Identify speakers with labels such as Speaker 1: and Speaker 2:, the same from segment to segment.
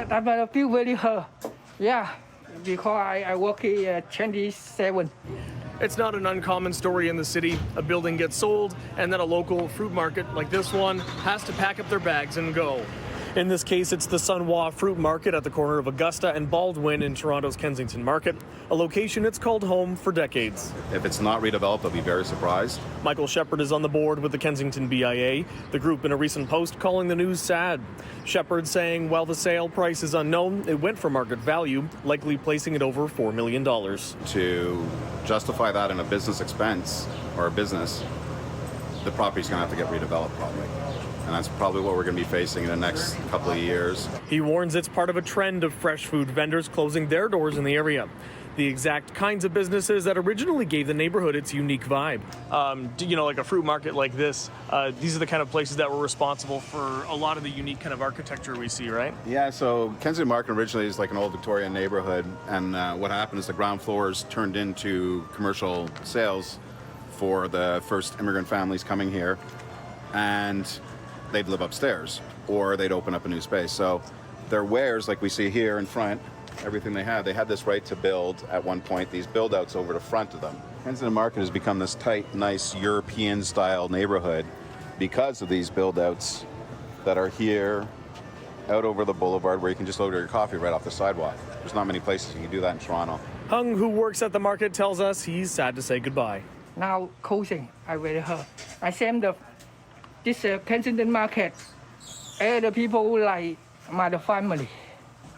Speaker 1: that I feel very hurt. Yeah, because I work here at Trendy 7.
Speaker 2: It's not an uncommon story in the city. A building gets sold, and then a local fruit market like this one has to pack up their bags and go. In this case, it's the Sun Hua Fruit Market at the corner of Augusta and Baldwin in Toronto's Kensington Market, a location it's called home for decades.
Speaker 3: If it's not redeveloped, I'll be very surprised.
Speaker 2: Michael Shepard is on the board with the Kensington BIA, the group in a recent post calling the news sad. Shepard saying while the sale price is unknown, it went for market value, likely placing it over $4 million.
Speaker 3: To justify that in a business expense or a business, the property's going to have to get redeveloped probably. And that's probably what we're going to be facing in the next couple of years.
Speaker 2: He warns it's part of a trend of fresh food vendors closing their doors in the area. The exact kinds of businesses that originally gave the neighborhood its unique vibe. Like a fruit market like this, these are the kind of places that were responsible for a lot of the unique kind of architecture we see, right?
Speaker 3: Yeah, so Kensington Market originally is like an old Victorian neighborhood. And what happened is the ground floors turned into commercial sales for the first immigrant families coming here. And they'd live upstairs or they'd open up a new space. So their wares, like we see here in front, everything they had this right to build at one point, these build outs over the front of them. Kensington Market has become this tight, nice European style neighborhood because of these build outs that are here out over the boulevard where you can just order your coffee right off the sidewalk. There's not many places you can do that in Toronto.
Speaker 2: Hung, who works at the market, tells us he's sad to say goodbye.
Speaker 1: Now closing, I very hurt. I send this Kensington Market, and the people like my family.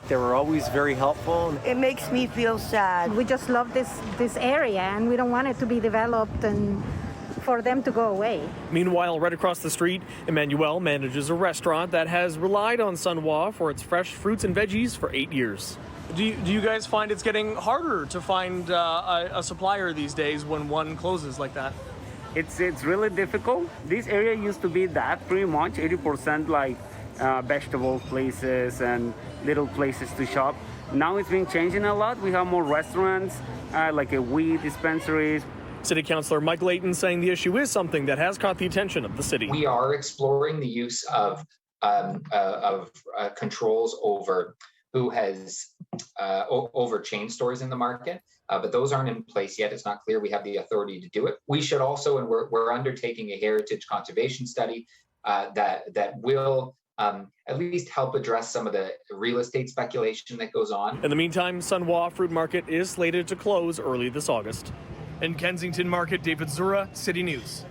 Speaker 4: They were always very helpful.
Speaker 5: It makes me feel sad.
Speaker 6: We just love this area, and we don't want it to be developed and for them to go away.
Speaker 2: Meanwhile, right across the street, Emmanuel manages a restaurant that has relied on Sun Hua for its fresh fruits and veggies for 8 years. Do you guys find it's getting harder to find a supplier these days when one closes like that?
Speaker 7: It's really difficult. This area used to be that pretty much 80% like vegetable places and little places to shop. Now it's been changing a lot. We have more restaurants, like a weed dispensaries.
Speaker 2: City Councillor Mike Layton saying the issue is something that has caught the attention of the city.
Speaker 8: We are exploring the use of controls over who has over chain stores in the market, but those aren't in place yet. It's not clear we have the authority to do it. We should also, and we're undertaking a heritage conservation study that will at least help address some of the real estate speculation that goes on.
Speaker 2: In the meantime, Sun Hua Fruit Market is slated to close early this August. In Kensington Market, David Zura, City News.